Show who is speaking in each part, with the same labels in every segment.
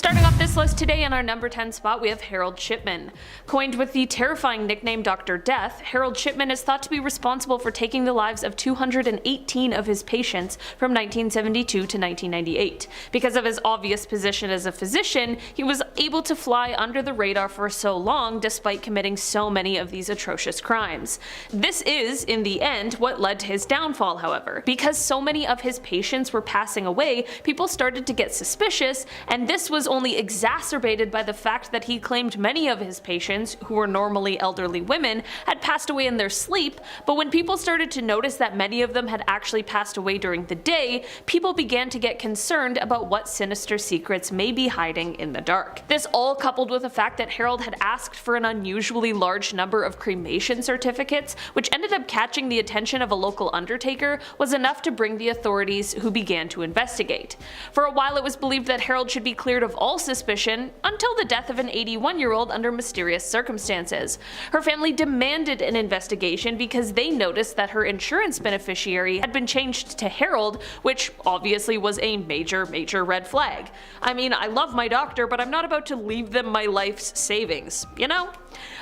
Speaker 1: Starting off this list today in our number 10 spot, we have Harold Shipman. Coined with the terrifying nickname Dr. Death, Harold Shipman is thought to be responsible for taking the lives of 218 of his patients from 1972 to 1998. Because of his obvious position as a physician, he was able to fly under the radar for so long despite committing so many of these atrocious crimes. This is, in the end, what led to his downfall, however. Because so many of his patients were passing away, people started to get suspicious, and this was only exacerbated by the fact that he claimed many of his patients, who were normally elderly women, had passed away in their sleep, but when people started to notice that many of them had actually passed away during the day, people began to get concerned about what sinister secrets may be hiding in the dark. This all coupled with the fact that Harold had asked for an unusually large number of cremation certificates, which ended up catching the attention of a local undertaker, was enough to bring the authorities, who began to investigate. For a while it was believed that Harold should be cleared of all suspicion, until the death of an 81-year-old under mysterious circumstances. Her family demanded an investigation because they noticed that her insurance beneficiary had been changed to Harold, which obviously was a major red flag. I mean, I love my doctor, but I'm not about to leave them my life's savings, you know?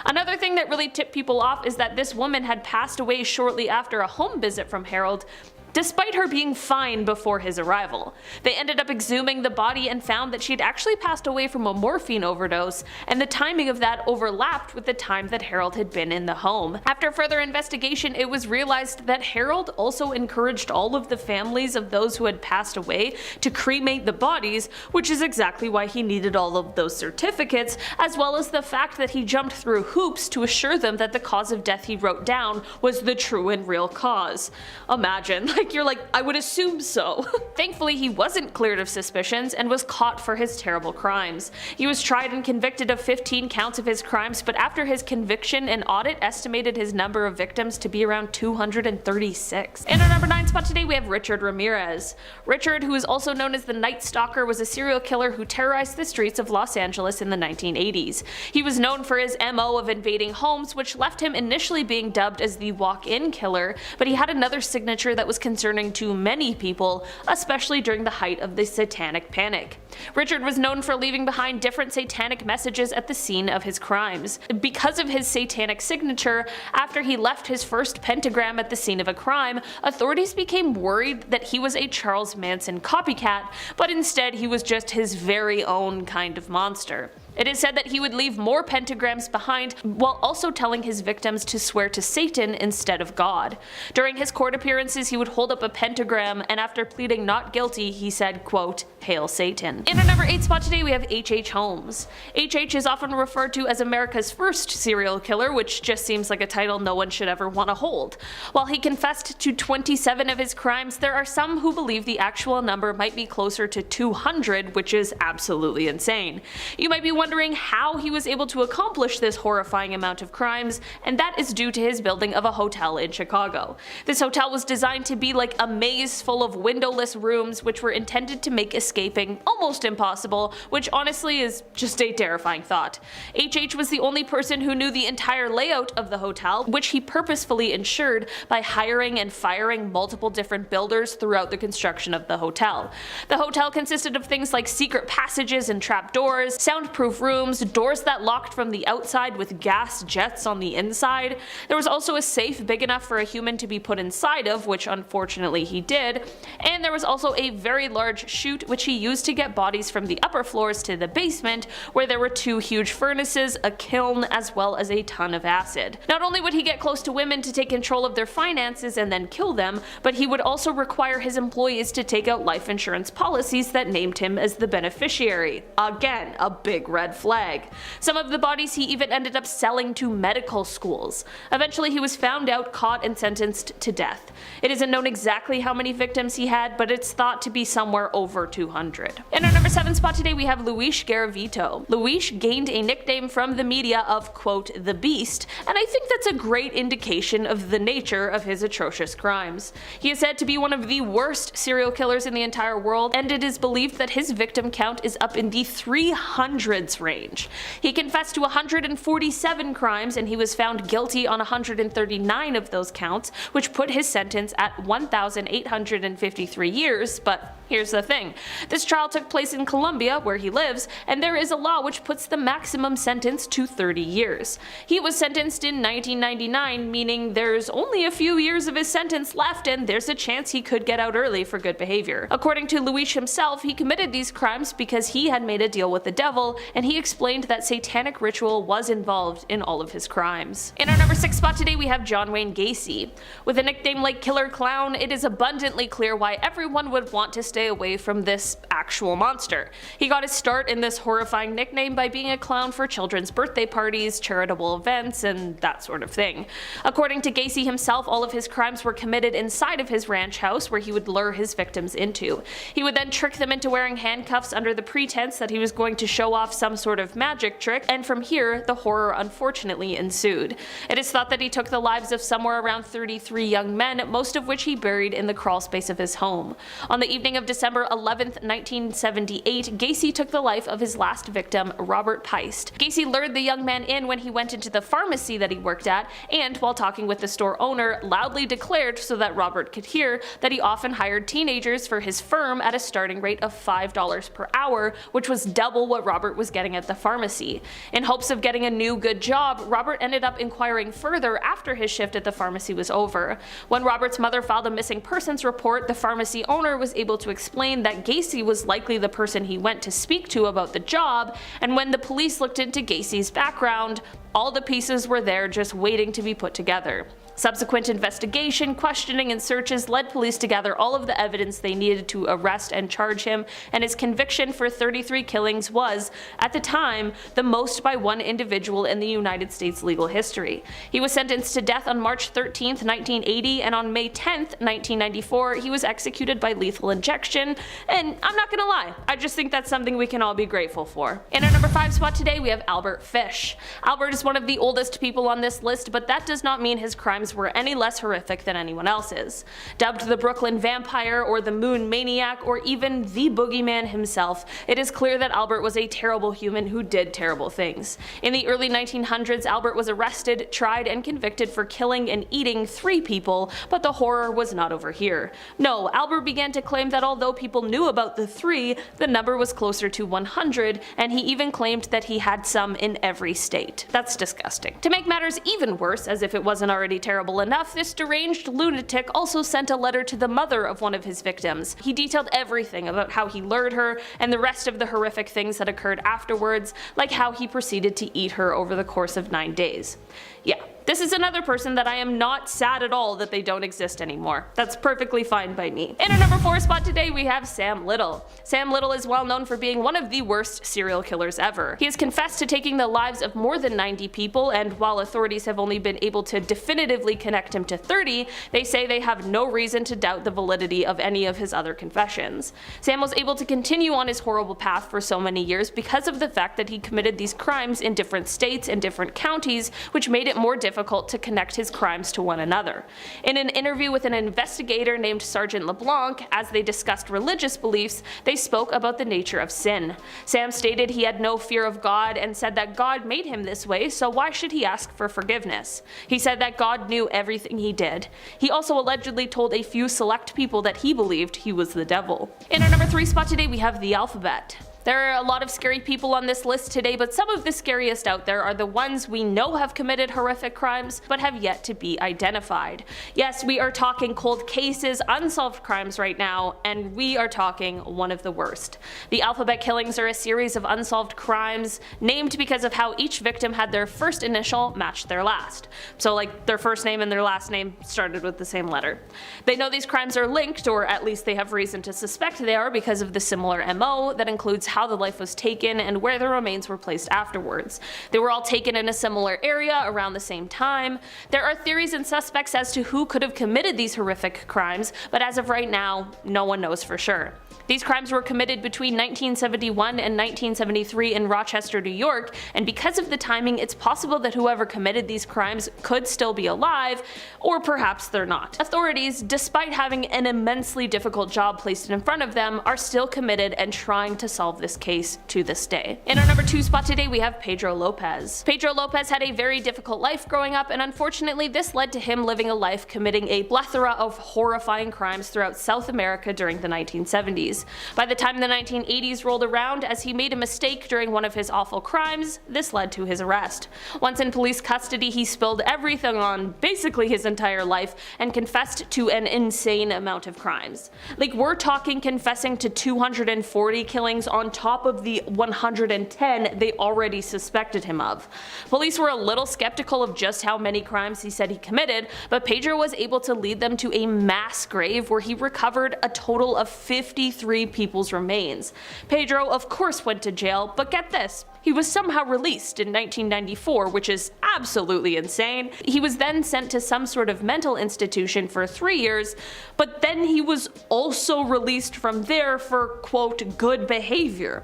Speaker 1: Another thing that really tipped people off is that this woman had passed away shortly after a home visit from Harold, despite her being fine before his arrival. They ended up exhuming the body and found that she had actually passed away from a morphine overdose, and the timing of that overlapped with the time that Harold had been in the home. After further investigation, it was realized that Harold also encouraged all of the families of those who had passed away to cremate the bodies, which is exactly why he needed all of those certificates, as well as the fact that he jumped through hoops to assure them that the cause of death he wrote down was the true and real cause. Imagine, you're like, I would assume so. Thankfully, he wasn't cleared of suspicions and was caught for his terrible crimes. He was tried and convicted of 15 counts of his crimes, but after his conviction, an audit estimated his number of victims to be around 236. In our number 9 spot today, we have Richard Ramirez. Richard, who is also known as the Night Stalker, was a serial killer who terrorized the streets of Los Angeles in the 1980s. He was known for his MO of invading homes, which left him initially being dubbed as the walk-in killer, but he had another signature that was concerning to many people, especially during the height of the Satanic Panic. Richard was known for leaving behind different satanic messages at the scene of his crimes. Because of his satanic signature, after he left his first pentagram at the scene of a crime, authorities became worried that he was a Charles Manson copycat, but instead he was just his very own kind of monster. It is said that he would leave more pentagrams behind, while also telling his victims to swear to Satan instead of God. During his court appearances, he would hold up a pentagram, and after pleading not guilty, he said, quote, "Hail Satan." In our number 8 spot today, we have H.H. Holmes. H.H. is often referred to as America's first serial killer, which just seems like a title no one should ever want to hold. While he confessed to 27 of his crimes, there are some who believe the actual number might be closer to 200, which is absolutely insane. You might be wondering how he was able to accomplish this horrifying amount of crimes, and that is due to his building of a hotel in Chicago. This hotel was designed to be like a maze full of windowless rooms, which were intended to make escaping almost impossible, which honestly is just a terrifying thought. H.H. was the only person who knew the entire layout of the hotel, which he purposefully ensured by hiring and firing multiple different builders throughout the construction of the hotel. The hotel consisted of things like secret passages and trapdoors, soundproof rooms, doors that locked from the outside with gas jets on the inside. There was also a safe big enough for a human to be put inside of, which unfortunately he did, and there was also a very large chute which he used to get bodies from the upper floors to the basement, where there were 2 huge furnaces, a kiln, as well as a ton of acid. Not only would he get close to women to take control of their finances and then kill them, but he would also require his employees to take out life insurance policies that named him as the beneficiary. Again, a big red flag. Some of the bodies he even ended up selling to medical schools. Eventually he was found out, caught, and sentenced to death. It isn't known exactly how many victims he had, but it's thought to be somewhere over 200. In our number 7 spot today, we have Luis Garavito. Luis gained a nickname from the media of, quote, the Beast, and I think that's a great indication of the nature of his atrocious crimes. He is said to be one of the worst serial killers in the entire world, and it is believed that his victim count is up in the 300s range. He confessed to 147 crimes, and he was found guilty on 139 of those counts, which put his sentence at 1,853 years, but Here's the thing. This trial took place in Colombia, where he lives, and there is a law which puts the maximum sentence to 30 years. He was sentenced in 1999, meaning there's only a few years of his sentence left and there's a chance he could get out early for good behavior. According to Luis himself, he committed these crimes because he had made a deal with the devil, and he explained that satanic ritual was involved in all of his crimes. In our number 6 spot today, we have John Wayne Gacy. With a nickname like Killer Clown, it is abundantly clear why everyone would want to stay away from this actual monster. He got his start in this horrifying nickname by being a clown for children's birthday parties, charitable events, and that sort of thing. According to Gacy himself, all of his crimes were committed inside of his ranch house, where he would lure his victims into. He would then trick them into wearing handcuffs under the pretense that he was going to show off some sort of magic trick, and from here, the horror unfortunately ensued. It is thought that he took the lives of somewhere around 33 young men, most of which he buried in the crawl space of his home. On the evening of December 11th, 1978, Gacy took the life of his last victim, Robert Peist. Gacy lured the young man in when he went into the pharmacy that he worked at, and while talking with the store owner, loudly declared so that Robert could hear that he often hired teenagers for his firm at a starting rate of $5 per hour, which was double what Robert was getting at the pharmacy. In hopes of getting a new good job, Robert ended up inquiring further after his shift at the pharmacy was over. When Robert's mother filed a missing persons report, the pharmacy owner was able to explain that Gacy was likely the person he went to speak to about the job, and when the police looked into Gacy's background, all the pieces were there just waiting to be put together. Subsequent investigation, questioning, and searches led police to gather all of the evidence they needed to arrest and charge him, and his conviction for 33 killings was, at the time, the most by one individual in the United States legal history. He was sentenced to death on March 13, 1980, and on May 10, 1994, he was executed by lethal injection, and I'm not gonna lie, I just think that's something we can all be grateful for. In our number 5 spot today, we have Albert Fish. Albert is one of the oldest people on this list, but that does not mean his crimes were any less horrific than anyone else's. Dubbed the Brooklyn Vampire or the Moon Maniac or even the Boogeyman himself, it is clear that Albert was a terrible human who did terrible things. In the early 1900s, Albert was arrested, tried, and convicted for killing and eating 3 people, but the horror was not over here. No, Albert began to claim that although people knew about the 3, the number was closer to 100, and he even claimed that he had some in every state. That's disgusting. To make matters even worse, as if it wasn't already terrible enough, this deranged lunatic also sent a letter to the mother of one of his victims. He detailed everything about how he lured her and the rest of the horrific things that occurred afterwards, like how he proceeded to eat her over the course of 9 days. Yeah. This is another person that I am not sad at all that they don't exist anymore. That's perfectly fine by me. In our number 4 spot today, we have Sam Little. Sam Little is well known for being one of the worst serial killers ever. He has confessed to taking the lives of more than 90 people, and while authorities have only been able to definitively connect him to 30, they say they have no reason to doubt the validity of any of his other confessions. Sam was able to continue on his horrible path for so many years because of the fact that he committed these crimes in different states and different counties, which made it more difficult to connect his crimes to one another. In an interview with an investigator named Sergeant LeBlanc, as they discussed religious beliefs, they spoke about the nature of sin. Sam stated he had no fear of God and said that God made him this way, so why should he ask for forgiveness? He said that God knew everything he did. He also allegedly told a few select people that he believed he was the devil. In our number 3 spot today, we have the alphabet. There are a lot of scary people on this list today, but some of the scariest out there are the ones we know have committed horrific crimes, but have yet to be identified. Yes, we are talking cold cases, unsolved crimes right now, and we are talking one of the worst. The alphabet killings are a series of unsolved crimes, named because of how each victim had their first initial match their last. So like their first name and their last name started with the same letter. They know these crimes are linked, or at least they have reason to suspect they are because of the similar MO that includes how the life was taken and where the remains were placed afterwards. They were all taken in a similar area around the same time. There are theories and suspects as to who could have committed these horrific crimes, but as of right now, no one knows for sure. These crimes were committed between 1971 and 1973 in Rochester, New York, and because of the timing, it's possible that whoever committed these crimes could still be alive, or perhaps they're not. Authorities, despite having an immensely difficult job placed in front of them, are still committed and trying to solve this case to this day. In our number 2 spot today, we have Pedro Lopez. Pedro Lopez had a very difficult life growing up, and unfortunately this led to him living a life committing a plethora of horrifying crimes throughout South America during the 1970s. 1970s. By the time the 1980s rolled around, as he made a mistake during one of his awful crimes, this led to his arrest. Once in police custody, he spilled everything on basically his entire life and confessed to an insane amount of crimes. Like, we're talking confessing to 240 killings on top of the 110 they already suspected him of. Police were a little skeptical of just how many crimes he said he committed, but Pedro was able to lead them to a mass grave where he recovered a total of 53 people's remains. Pedro of course went to jail, but get this, he was somehow released in 1994, which is absolutely insane. He was then sent to some sort of mental institution for 3 years, but then he was also released from there for, quote, good behavior.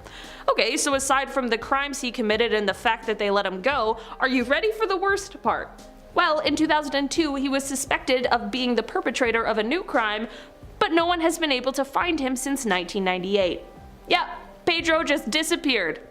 Speaker 1: Okay, so aside from the crimes he committed and the fact that they let him go, are you ready for the worst part? Well, in 2002, he was suspected of being the perpetrator of a new crime, but no one has been able to find him since 1998. Yeah, Pedro just disappeared.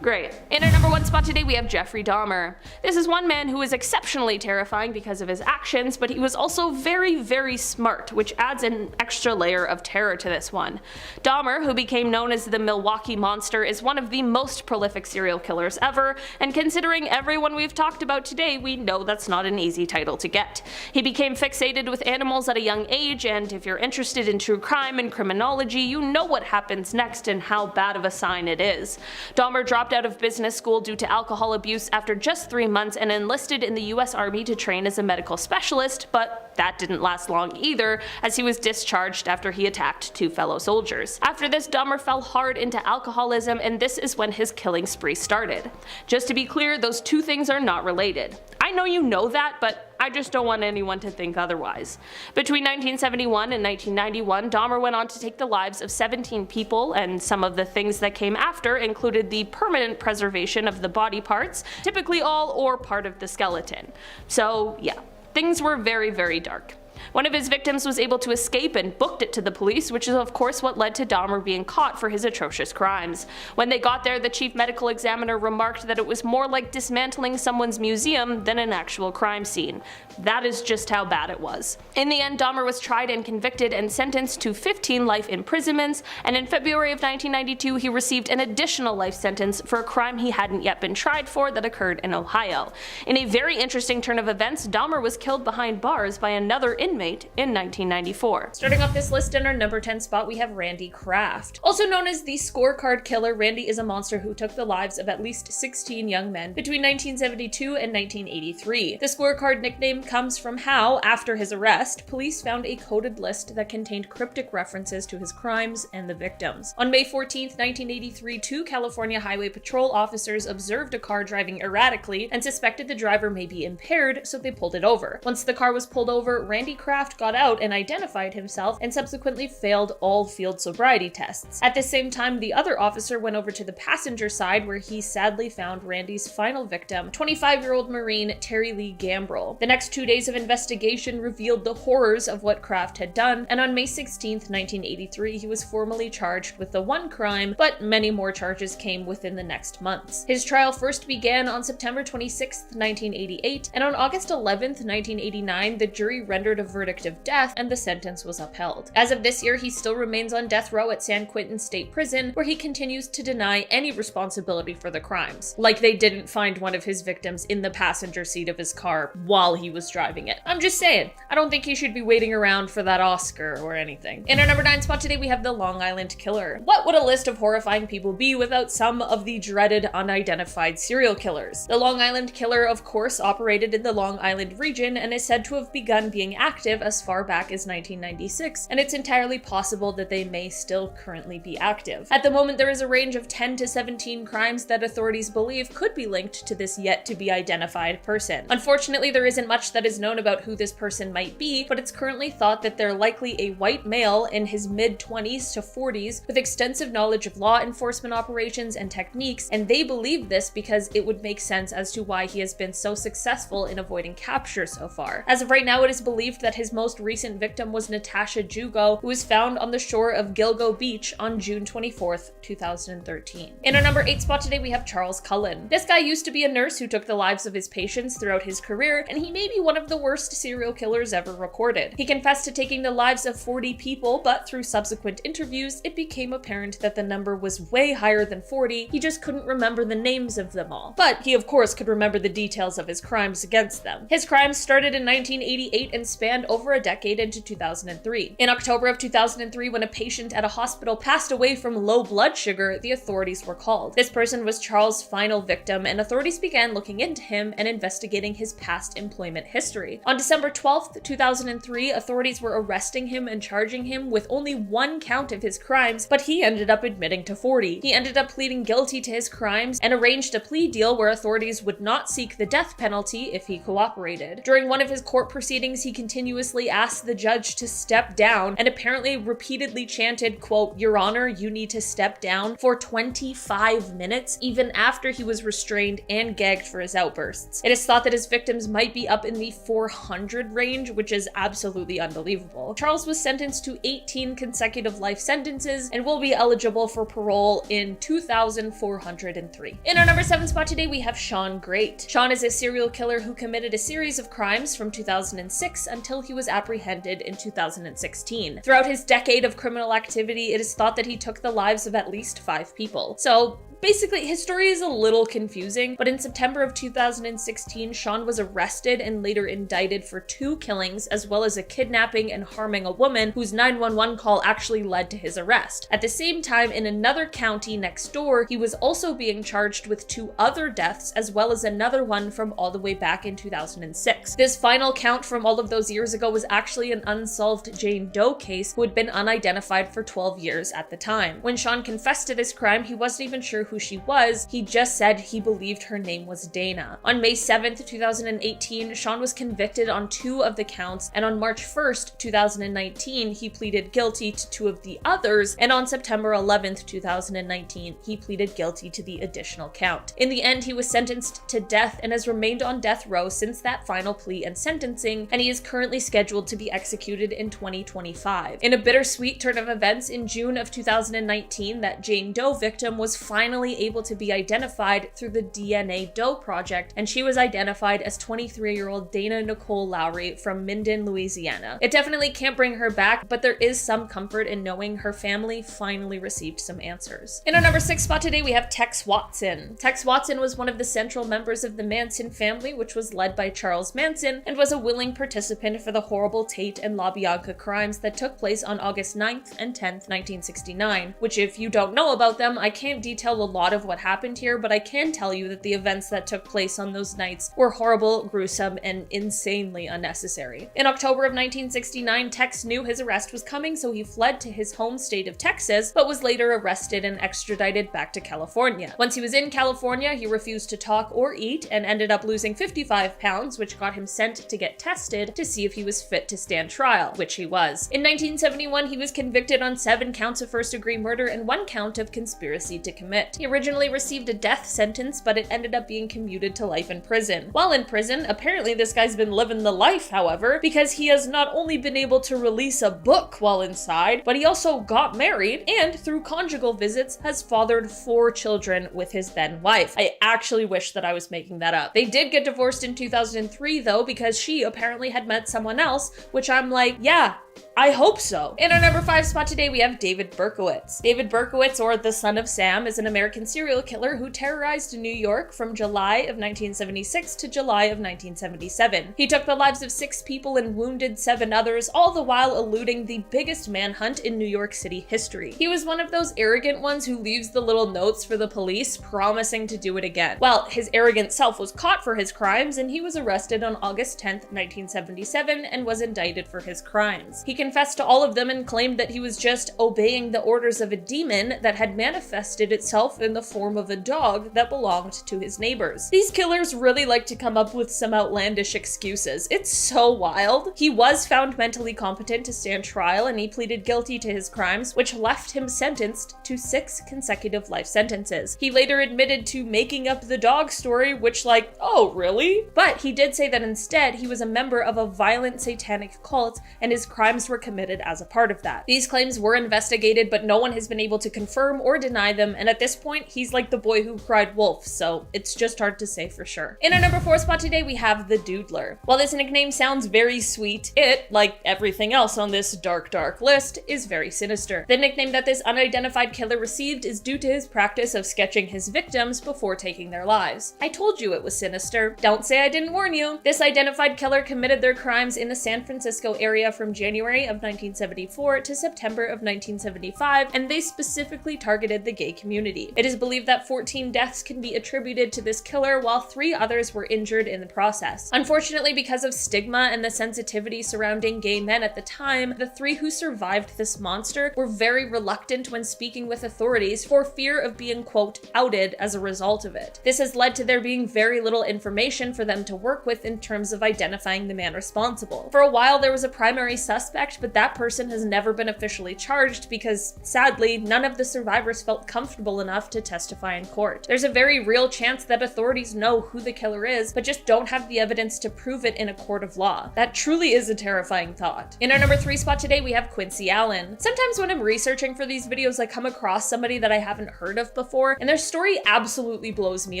Speaker 1: Great. In our number 1 spot today we have Jeffrey Dahmer. This is one man who is exceptionally terrifying because of his actions, but he was also very, very smart, which adds an extra layer of terror to this one. Dahmer, who became known as the Milwaukee Monster, is one of the most prolific serial killers ever, and considering everyone we've talked about today, we know that's not an easy title to get. He became fixated with animals at a young age, and if you're interested in true crime and criminology, you know what happens next and how bad of a sign it is. Dahmer dropped out of business school due to alcohol abuse after just 3 months and enlisted in the US Army to train as a medical specialist, but that didn't last long either, as he was discharged after he attacked 2 fellow soldiers. After this, Dahmer fell hard into alcoholism, and this is when his killing spree started. Just to be clear, those 2 things are not related. I know you know that, but I just don't want anyone to think otherwise. Between 1971 and 1991, Dahmer went on to take the lives of 17 people, and some of the things that came after included the permanent preservation of the body parts, typically all or part of the skeleton. So yeah, things were very, very dark. One of his victims was able to escape and booked it to the police, which is of course what led to Dahmer being caught for his atrocious crimes. When they got there, the chief medical examiner remarked that it was more like dismantling someone's museum than an actual crime scene. That is just how bad it was. In the end, Dahmer was tried and convicted and sentenced to 15 life imprisonments, and in February of 1992 he received an additional life sentence for a crime he hadn't yet been tried for that occurred in Ohio. In a very interesting turn of events, Dahmer was killed behind bars by another inmate in 1994. Starting off this list in our number 10 spot we have Randy Kraft. Also known as the scorecard killer, Randy is a monster who took the lives of at least 16 young men between 1972 and 1983. The scorecard nickname comes from how, after his arrest, police found a coded list that contained cryptic references to his crimes and the victims. On May 14, 1983, 2 California Highway Patrol officers observed a car driving erratically and suspected the driver may be impaired, so they pulled it over. Once the car was pulled over, Randy Kraft got out and identified himself and subsequently failed all field sobriety tests. At the same time, the other officer went over to the passenger side where he sadly found Randy's final victim, 25-year-old Marine Terry Lee Gambrell. The next 2 days of investigation revealed the horrors of what Kraft had done, and on May 16, 1983, he was formally charged with the one crime, but many more charges came within the next months. His trial first began on September 26, 1988, and on August 11, 1989, the jury rendered a verdict of death and the sentence was upheld. As of this year, he still remains on death row at San Quentin State Prison, where he continues to deny any responsibility for the crimes. Like they didn't find one of his victims in the passenger seat of his car while he was driving it. I'm just saying, I don't think he should be waiting around for that Oscar or anything. In our number 9 spot today, we have the Long Island Killer. What would a list of horrifying people be without some of the dreaded unidentified serial killers? The Long Island Killer, of course, operated in the Long Island region and is said to have begun being active as far back as 1996, and it's entirely possible that they may still currently be active. At the moment, there is a range of 10 to 17 crimes that authorities believe could be linked to this yet to be identified person. Unfortunately, there isn't much that is known about who this person might be, but it's currently thought that they're likely a white male in his mid-20s to 40s with extensive knowledge of law enforcement operations and techniques, and they believe this because it would make sense as to why he has been so successful in avoiding capture so far. As of right now, it is believed that that his most recent victim was Natasha Jugo, who was found on the shore of Gilgo Beach on June 24th, 2013. In our number 8 spot today, we have Charles Cullen. This guy used to be a nurse who took the lives of his patients throughout his career, and he may be one of the worst serial killers ever recorded. He confessed to taking the lives of 40 people, but through subsequent interviews, it became apparent that the number was way higher than 40, he just couldn't remember the names of them all. But he of course could remember the details of his crimes against them. His crimes started in 1988 and spanned over a decade into 2003. In October of 2003, when a patient at a hospital passed away from low blood sugar, the authorities were called. This person was Charles' final victim, and authorities began looking into him and investigating his past employment history. On December 12th, 2003, authorities were arresting him and charging him with only one count of his crimes, but he ended up admitting to 40. He ended up pleading guilty to his crimes and arranged a plea deal where authorities would not seek the death penalty if he cooperated. During one of his court proceedings, he continuously asked the judge to step down and apparently repeatedly chanted, quote, "Your Honor, you need to step down," for 25 minutes, even after he was restrained and gagged for his outbursts. It is thought that his victims might be up in the 400 range, which is absolutely unbelievable. Charles was sentenced to 18 consecutive life sentences and will be eligible for parole in 2403. In our number 7 spot today, we have Sean Great. Sean is a serial killer who committed a series of crimes from 2006 until he was apprehended in 2016. Throughout his decade of criminal activity, it is thought that he took the lives of at least 5 people. So basically, his story is a little confusing, but in September of 2016, Sean was arrested and later indicted for 2 killings, as well as a kidnapping and harming a woman whose 911 call actually led to his arrest. At the same time, in another county next door, he was also being charged with 2 other deaths, as well as another one from all the way back in 2006. This final count from all of those years ago was actually an unsolved Jane Doe case who had been unidentified for 12 years at the time. When Sean confessed to this crime, he wasn't even sure who she was. He just said he believed her name was Dana. On May 7th, 2018, Sean was convicted on 2 of the counts, and on March 1st, 2019, he pleaded guilty to 2 of the others, and on September 11th, 2019, he pleaded guilty to the additional count. In the end, he was sentenced to death and has remained on death row since that final plea and sentencing, and he is currently scheduled to be executed in 2025. In a bittersweet turn of events, in June of 2019, that Jane Doe victim was finally able to be identified through the DNA Doe Project, and she was identified as 23-year-old Dana Nicole Lowry from Minden, Louisiana. It definitely can't bring her back, but there is some comfort in knowing her family finally received some answers. In our number 6 spot today, we have Tex Watson. Tex Watson was one of the central members of the Manson family, which was led by Charles Manson, and was a willing participant for the horrible Tate and LaBianca crimes that took place on August 9th and 10th, 1969, which, if you don't know about them, I can't detail a lot of what happened here, but I can tell you that the events that took place on those nights were horrible, gruesome, and insanely unnecessary. In October of 1969, Tex knew his arrest was coming, so he fled to his home state of Texas, but was later arrested and extradited back to California. Once he was in California, he refused to talk or eat and ended up losing 55 pounds, which got him sent to get tested to see if he was fit to stand trial, which he was. In 1971, he was convicted on 7 counts of first-degree murder and 1 count of conspiracy to commit. He originally received a death sentence, but it ended up being commuted to life in prison. While in prison, apparently this guy's been living the life, however, because he has not only been able to release a book while inside, but he also got married and, through conjugal visits, has fathered 4 children with his then wife. I actually wish that I was making that up. They did get divorced in 2003 though, because she apparently had met someone else, which I'm like, yeah, I hope so. In our number 5 spot today, we have David Berkowitz. David Berkowitz, or the Son of Sam, is an American serial killer who terrorized New York from July of 1976 to July of 1977. He took the lives of 6 people and wounded 7 others, all the while eluding the biggest manhunt in New York City history. He was one of those arrogant ones who leaves the little notes for the police, promising to do it again. Well, his arrogant self was caught for his crimes, and he was arrested on August 10th, 1977, and was indicted for his crimes. He confessed to all of them and claimed that he was just obeying the orders of a demon that had manifested itself in the form of a dog that belonged to his neighbors. These killers really like to come up with some outlandish excuses. It's so wild. He was found mentally competent to stand trial, and he pleaded guilty to his crimes, which left him sentenced to 6 consecutive life sentences. He later admitted to making up the dog story, which oh, really? But he did say that instead he was a member of a violent satanic cult and his crimes were committed as a part of that. These claims were investigated, but no one has been able to confirm or deny them, and at this point, he's like the boy who cried wolf, so it's just hard to say for sure. In our number 4 spot today, we have the Doodler. While this nickname sounds very sweet, it, like everything else on this dark list, is very sinister. The nickname that this unidentified killer received is due to his practice of sketching his victims before taking their lives. I told you it was sinister. Don't say I didn't warn you. This identified killer committed their crimes in the San Francisco area from January of 1974 to September of 1975, and they specifically targeted the gay community. It is believed that 14 deaths can be attributed to this killer, while 3 others were injured in the process. Unfortunately, because of stigma and the sensitivity surrounding gay men at the time, the 3 who survived this monster were very reluctant when speaking with authorities for fear of being, quote, outed as a result of it. This has led to there being very little information for them to work with in terms of identifying the man responsible. For a while, there was a primary suspect, but that person has never been officially charged because, sadly, none of the survivors felt comfortable enough to testify in court. There's a very real chance that authorities know who the killer is, but just don't have the evidence to prove it in a court of law. That truly is a terrifying thought. In our number 3 spot today, we have Quincy Allen. Sometimes when I'm researching for these videos, I come across somebody that I haven't heard of before, and their story absolutely blows me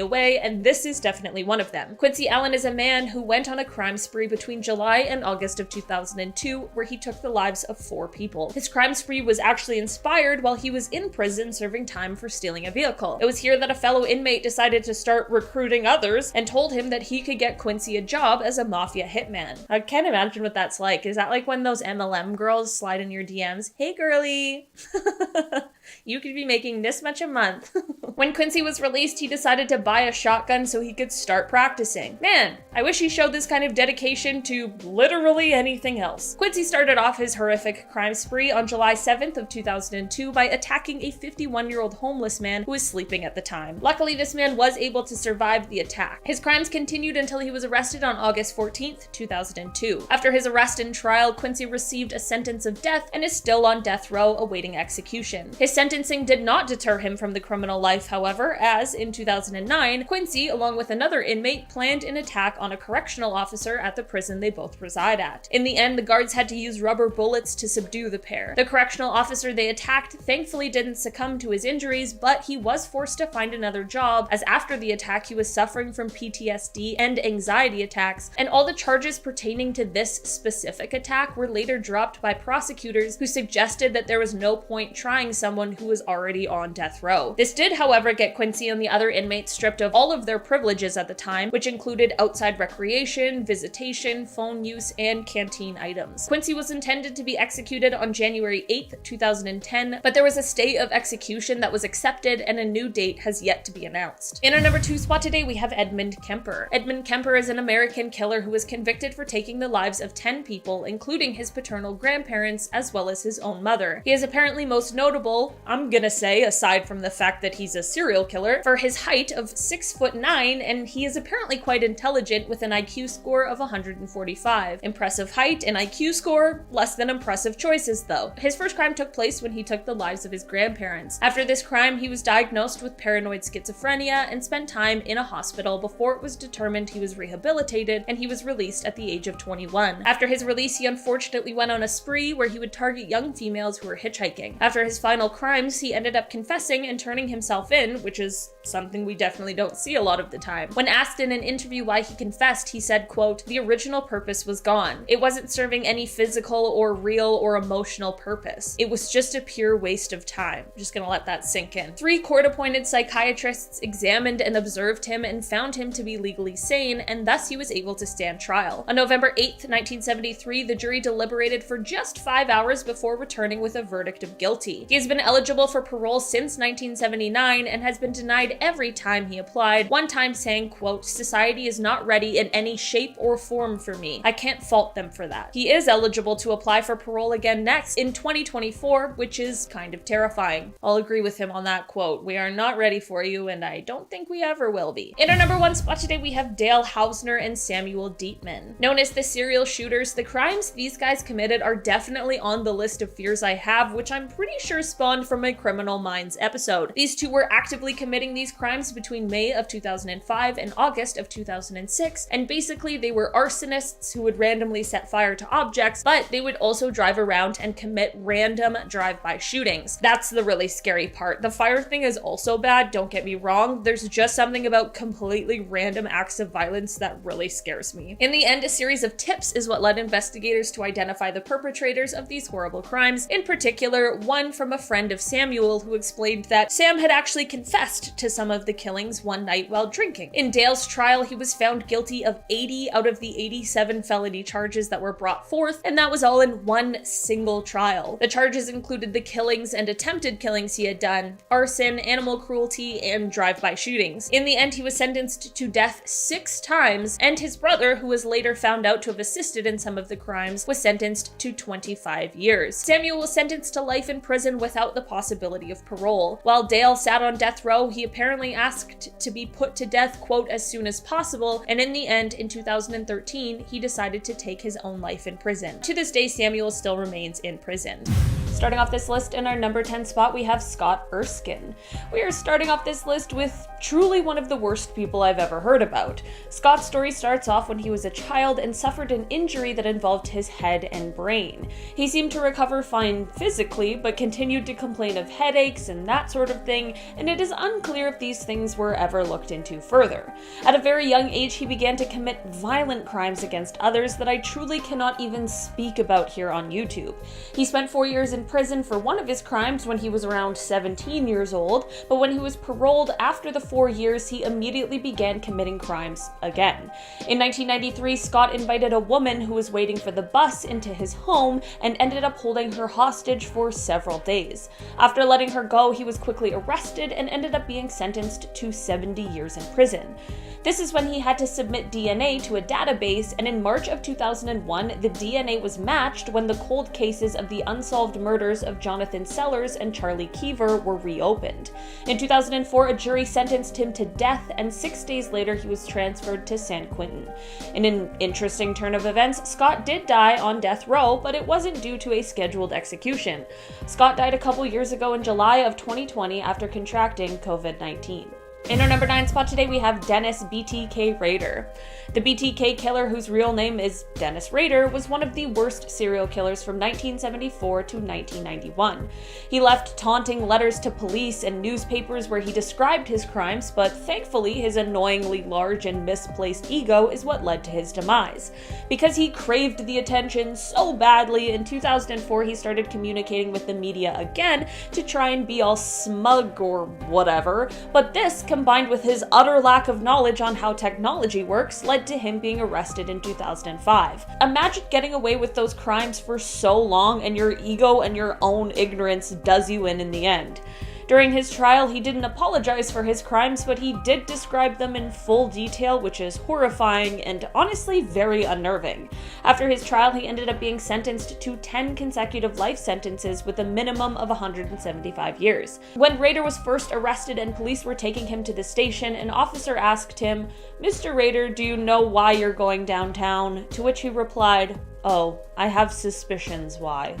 Speaker 1: away, and this is definitely one of them. Quincy Allen is a man who went on a crime spree between July and August of 2002, where he took the lives of 4 people. His crime spree was actually inspired while he was in prison serving time for stealing a vehicle. It was here that a fellow inmate decided to start recruiting others and told him that he could get Quincy a job as a mafia hitman. I can't imagine what that's like. Is that like when those MLM girls slide in your DMs? Hey girly! You could be making this much a month. When Quincy was released, he decided to buy a shotgun so he could start practicing. Man, I wish he showed this kind of dedication to literally anything else. Quincy started off his horrific crime spree on July 7th of 2002 by attacking a 51-year-old homeless man who was sleeping at the time. Luckily, this man was able to survive the attack. His crimes continued until he was arrested on August 14th, 2002. After his arrest and trial, Quincy received a sentence of death and is still on death row awaiting execution. His sentencing did not deter him from the criminal life, however, as in 2009, Quincy, along with another inmate, planned an attack on a correctional officer at the prison they both reside at. In the end, the guards had to use rubber bullets to subdue the pair. The correctional officer they attacked thankfully didn't succumb to his injuries, but he was forced to find another job, as after the attack he was suffering from PTSD and anxiety attacks, and all the charges pertaining to this specific attack were later dropped by prosecutors who suggested that there was no point trying someone who was already on death row. This did, however, get Quincy and the other inmates stripped of all of their privileges at the time, which included outside recreation, visitation, phone use, and canteen items. Quincy was intended to be executed on January 8th, 2010, but there was a stay of execution that was accepted and a new date has yet to be announced. In our number 2 spot today, we have Edmund Kemper. Edmund Kemper is an American killer who was convicted for taking the lives of 10 people, including his paternal grandparents, as well as his own mother. He is apparently most notable, I'm gonna say, aside from the fact that he's a serial killer, for his height of 6'9", and he is apparently quite intelligent with an IQ score of 145. Impressive height and IQ score, less than impressive choices though. His first crime took place when he took the lives of his grandparents. After this crime, he was diagnosed with paranoid schizophrenia and spent time in a hospital before it was determined he was rehabilitated, and he was released at the age of 21. After his release, he unfortunately went on a spree where he would target young females who were hitchhiking. After his final crimes, he ended up confessing and turning himself in, which is something we definitely don't see a lot of the time. When asked in an interview why he confessed, he said, quote, "The original purpose was gone. It wasn't serving any physical or real or emotional purpose. It was just a pure waste of time." I'm just gonna let that sink in. 3 court-appointed psychiatrists examined and observed him and found him to be legally sane, and thus he was able to stand trial. On November 8th, 1973, the jury deliberated for just 5 hours before returning with a verdict of guilty. He has been eligible for parole since 1979, Erskine and has been denied every time he applied, one time saying, quote, "Society is not ready in any shape or form for me. I can't fault them for that." He is eligible to apply for parole again next in 2024, which is kind of terrifying. I'll agree with him on that quote. We are not ready for you, and I don't think we ever will be. In our number 1 spot today, we have Dale Hausner and Samuel Dietman. Known as the serial shooters, the crimes these guys committed are definitely on the list of fears I have, which I'm pretty sure spawned from my Criminal Minds episode. These two were actively committing these crimes between May of 2005 and August of 2006, and basically they were arsonists who would randomly set fire to objects, but they would also drive around and commit random drive-by shootings. That's the really scary part. The fire thing is also bad, don't get me wrong. There's just something about completely random acts of violence that really scares me. In the end, a series of tips is what led investigators to identify the perpetrators of these horrible crimes. In particular, one from a friend of Samuel who explained that Sam had actually confessed to some of the killings one night while drinking. In Dale's trial, he was found guilty of 80 out of the 87 felony charges that were brought forth, and that was all in one single trial. The charges included the killings and attempted killings he had done, arson, animal cruelty, and drive-by shootings. In the end, he was sentenced to death 6 times, and his brother, who was later found out to have assisted in some of the crimes, was sentenced to 25 years. Samuel was sentenced to life in prison without the possibility of parole. While Dale sat on death row, he apparently asked to be put to death, quote, "as soon as possible," and in the end, in 2013, he decided to take his own life in prison. To this day, Samuel still remains in prison. Starting off this list in our number 10 spot, we have Scott Erskine. We are starting off this list with truly one of the worst people I've ever heard about. Scott's story starts off when he was a child and suffered an injury that involved his head and brain. He seemed to recover fine physically, but continued to complain of headaches and that sort of thing, and it is unclear if these things were ever looked into further. At a very young age, he began to commit violent crimes against others that I truly cannot even speak about here on YouTube. He spent 4 years in prison for one of his crimes when he was around 17 years old, but when he was paroled after the 4 years, he immediately began committing crimes again. In 1993, Scott invited a woman who was waiting for the bus into his home and ended up holding her hostage for several days. After letting her go, he was quickly arrested and ended up being sentenced to 70 years in prison. This is when he had to submit DNA to a database, and in March of 2001, the DNA was matched when the cold cases of the unsolved murders of Jonathan Sellers and Charlie Keever were reopened. In 2004, a jury sentenced him to death, and 6 days later he was transferred to San Quentin. In an interesting turn of events, Scott did die on death row, but it wasn't due to a scheduled execution. Scott died a couple years ago in July of 2020 after contracting COVID-19. In our number 9 spot today, we have Dennis BTK Rader. The BTK killer, whose real name is Dennis Rader, was one of the worst serial killers from 1974 to 1991. He left taunting letters to police and newspapers where he described his crimes, but thankfully his annoyingly large and misplaced ego is what led to his demise. Because he craved the attention so badly, in 2004 he started communicating with the media again to try and be all smug or whatever, but this, combined with his utter lack of knowledge on how technology works, led to him being arrested in 2005. Imagine getting away with those crimes for so long and your ego and your own ignorance does you in the end. During his trial, he didn't apologize for his crimes, but he did describe them in full detail, which is horrifying and honestly very unnerving. After his trial, he ended up being sentenced to 10 consecutive life sentences with a minimum of 175 years. When Rader was first arrested and police were taking him to the station, an officer asked him, "Mr. Rader, do you know why you're going downtown?" To which he replied, "Oh, I have suspicions why."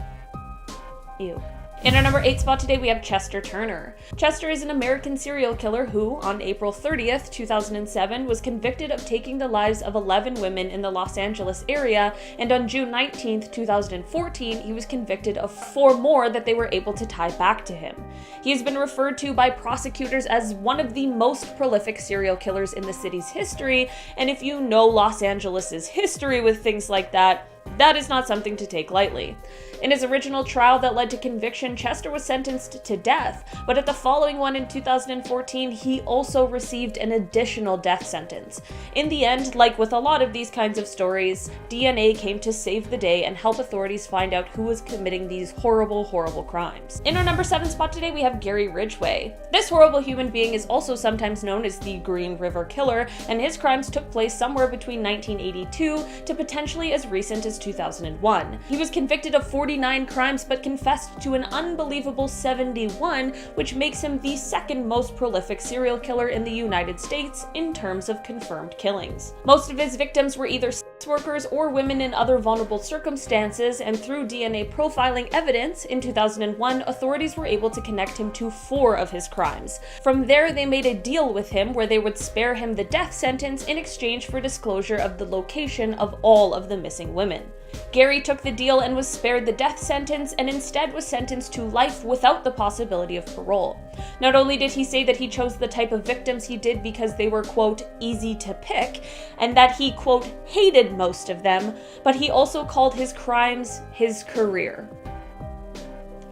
Speaker 1: Ew. In our number 8 spot today, we have Chester Turner. Chester is an American serial killer who, on April 30th, 2007, was convicted of taking the lives of 11 women in the Los Angeles area, and on June 19th, 2014, he was convicted of 4 more that they were able to tie back to him. He has been referred to by prosecutors as one of the most prolific serial killers in the city's history, and if you know Los Angeles' history with things like that, that is not something to take lightly. In his original trial that led to conviction, Chester was sentenced to death, but at the following one in 2014, he also received an additional death sentence. In the end, like with a lot of these kinds of stories, DNA came to save the day and help authorities find out who was committing these horrible, horrible crimes. In our number 7 spot today, we have Gary Ridgway. This horrible human being is also sometimes known as the Green River Killer, and his crimes took place somewhere between 1982 to potentially as recent as 2001. He was convicted of 49 crimes but confessed to an unbelievable 71, which makes him the second most prolific serial killer in the United States in terms of confirmed killings. Most of his victims were either sex workers or women in other vulnerable circumstances, and through DNA profiling evidence, in 2001, authorities were able to connect him to 4 of his crimes. From there, they made a deal with him where they would spare him the death sentence in exchange for disclosure of the location of all of the missing women. Gary took the deal and was spared the death sentence, and instead was sentenced to life without the possibility of parole. Not only did he say that he chose the type of victims he did because they were, quote, easy to pick, and that he, quote, hated most of them, but he also called his crimes his career.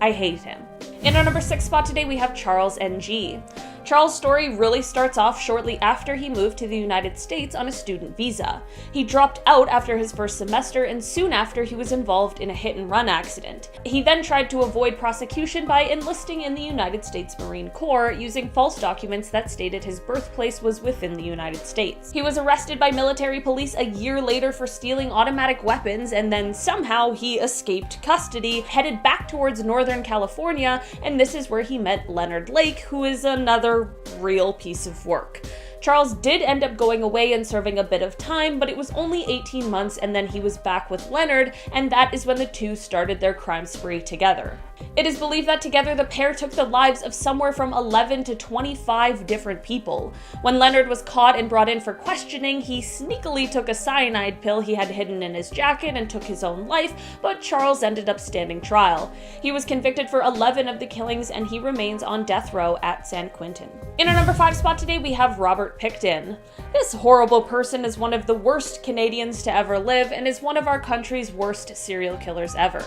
Speaker 1: I hate him. In our number 6 spot today, we have Charles Ng. Charles' story really starts off shortly after he moved to the United States on a student visa. He dropped out after his first semester, and soon after he was involved in a hit-and-run accident. He then tried to avoid prosecution by enlisting in the United States Marine Corps, using false documents that stated his birthplace was within the United States. He was arrested by military police a year later for stealing automatic weapons, and then somehow he escaped custody, headed back towards Northern California, and this is where he met Leonard Lake, who is another real piece of work. Charles did end up going away and serving a bit of time, but it was only 18 months, and then he was back with Leonard, and that is when the two started their crime spree together. It is believed that together the pair took the lives of somewhere from 11 to 25 different people. When Leonard was caught and brought in for questioning, he sneakily took a cyanide pill he had hidden in his jacket and took his own life, but Charles ended up standing trial. He was convicted for 11 of the killings, and he remains on death row at San Quentin. In our number 5 spot today, we have Robert Pickton. This horrible person is one of the worst Canadians to ever live and is one of our country's worst serial killers ever.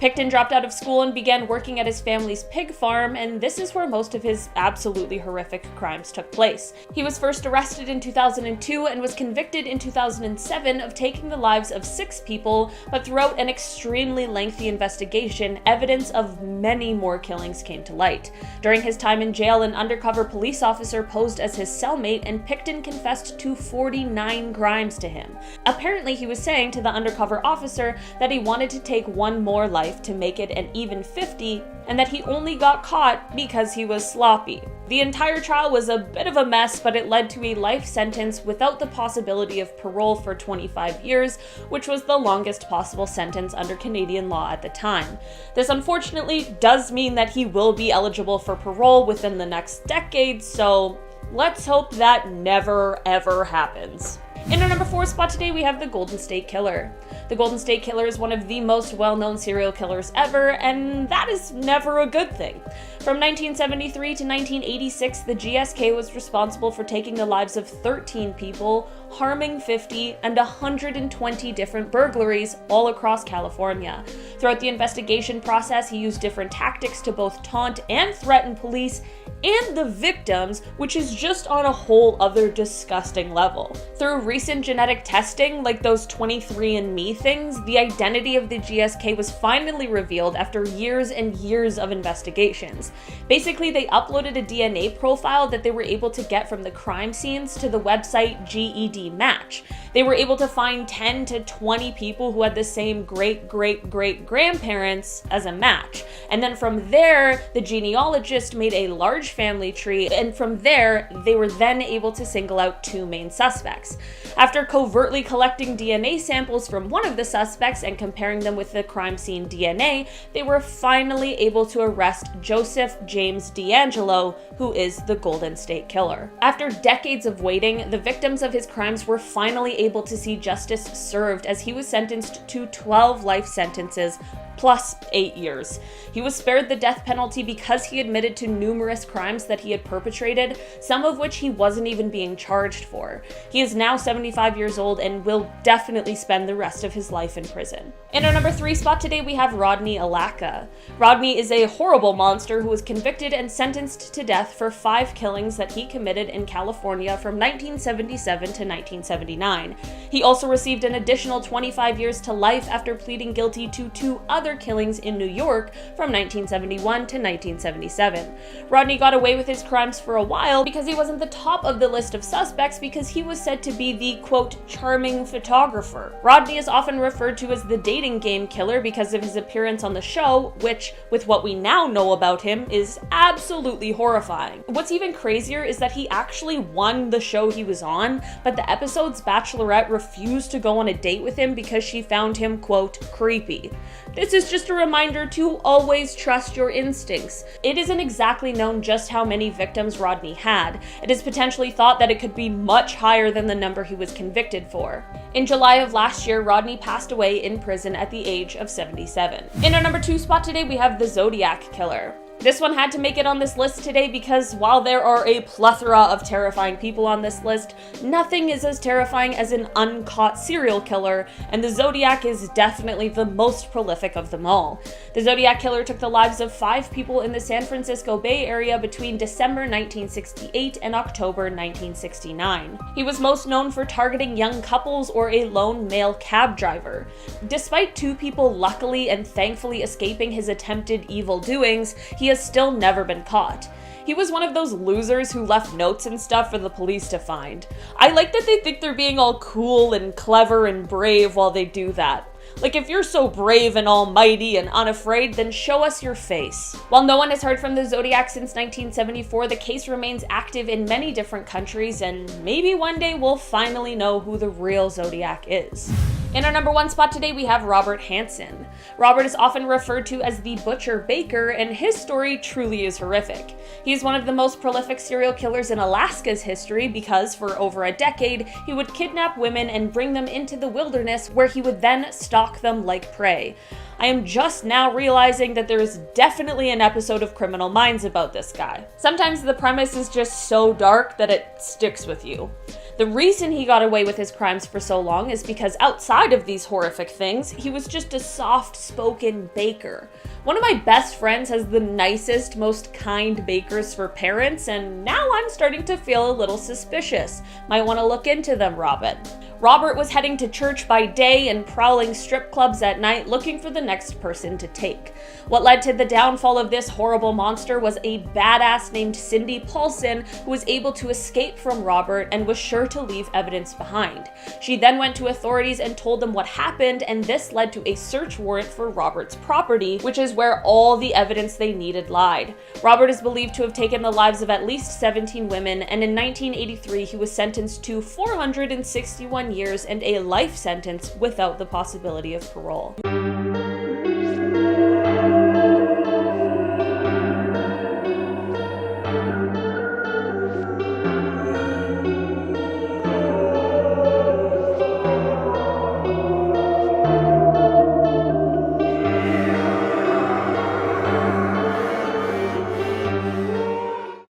Speaker 1: Pickton dropped out of school and began working at his family's pig farm, and this is where most of his absolutely horrific crimes took place. He was first arrested in 2002 and was convicted in 2007 of taking the lives of 6 people, but throughout an extremely lengthy investigation, evidence of many more killings came to light. During his time in jail, an undercover police officer posed as his cellmate, and Pickton confessed to 49 crimes to him. Apparently, he was saying to the undercover officer that he wanted to take one more life to make it an even 50, and that he only got caught because he was sloppy. The entire trial was a bit of a mess, but it led to a life sentence without the possibility of parole for 25 years, which was the longest possible sentence under Canadian law at the time. This unfortunately does mean that he will be eligible for parole within the next decade, so let's hope that never ever happens. In our number 4 spot today, we have the Golden State Killer. The Golden State Killer is one of the most well-known serial killers ever, and that is never a good thing. From 1973 to 1986, the GSK was responsible for taking the lives of 13 people, harming 50, and 120 different burglaries all across California. Throughout the investigation process, he used different tactics to both taunt and threaten police and the victims, which is just on a whole other disgusting level. Through recent genetic testing, like those 23andMe things, the identity of the GSK was finally revealed after years and years of investigations. Basically, they uploaded a DNA profile that they were able to get from the crime scenes to the website GED Match. They were able to find 10 to 20 people who had the same great-great-great-grandparents as a match. And then from there, the genealogist made a large family tree, and from there, they were then able to single out 2 main suspects. After covertly collecting DNA samples from one of the suspects and comparing them with the crime scene DNA, they were finally able to arrest Joseph James D'Angelo, who is the Golden State Killer. After decades of waiting, the victims of his crimes were finally able to see justice served, as he was sentenced to 12 life sentences, plus 8 years. He was spared the death penalty because he admitted to numerous crimes that he had perpetrated, some of which he wasn't even being charged for. He is now 75 years old and will definitely spend the rest of his life in prison. In our number 3 spot today, we have Rodney Alaka. Rodney is a horrible monster who was convicted and sentenced to death for 5 killings that he committed in California from 1977 to 1979. He also received an additional 25 years to life after pleading guilty to 2 other killings in New York from 1971 to 1977. Rodney got away with his crimes for a while because he wasn't the top of the list of suspects because he was said to be the, quote, charming photographer. Rodney is often referred to as the dating game killer because of his appearance on the show, which, with what we now know about him, is absolutely horrifying. What's even crazier is that he actually won the show he was on, but the episode's bachelorette refused to go on a date with him because she found him, quote, creepy. This is just a reminder to always trust your instincts. It isn't exactly known just how many victims Rodney had. It is potentially thought that it could be much higher than the number he was convicted for. In July of last year, Rodney passed away in prison at the age of 77. In our number 2 spot today, we have the Zodiac Killer. This one had to make it on this list today because while there are a plethora of terrifying people on this list, nothing is as terrifying as an uncaught serial killer, and the Zodiac is definitely the most prolific of them all. The Zodiac Killer took the lives of 5 people in the San Francisco Bay Area between December 1968 and October 1969. He was most known for targeting young couples or a lone male cab driver. Despite 2 people luckily and thankfully escaping his attempted evil doings, he has still never been caught. He was one of those losers who left notes and stuff for the police to find. I like that they think they're being all cool and clever and brave while they do that. Like, if you're so brave and almighty and unafraid, then show us your face. While no one has heard from the Zodiac since 1974, the case remains active in many different countries, and maybe one day we'll finally know who the real Zodiac is. In our number 1 spot today, we have Robert Hansen. Robert is often referred to as the Butcher Baker, and his story truly is horrific. He's one of the most prolific serial killers in Alaska's history because, for over a decade, he would kidnap women and bring them into the wilderness where he would then stalk them like prey. I am just now realizing that there is definitely an episode of Criminal Minds about this guy. Sometimes the premise is just so dark that it sticks with you. The reason he got away with his crimes for so long is because outside of these horrific things, he was just a soft-spoken baker. One of my best friends has the nicest, most kind bakers for parents, and now I'm starting to feel a little suspicious. Might want to look into them, Robin. Robert was heading to church by day and prowling strip clubs at night looking for the next person to take. What led to the downfall of this horrible monster was a badass named Cindy Paulson who was able to escape from Robert and was sure to leave evidence behind. She then went to authorities and told them what happened, and this led to a search warrant for Robert's property, which is where all the evidence they needed lied. Robert is believed to have taken the lives of at least 17 women, and in 1983 he was sentenced to 461 years and a life sentence without the possibility of parole.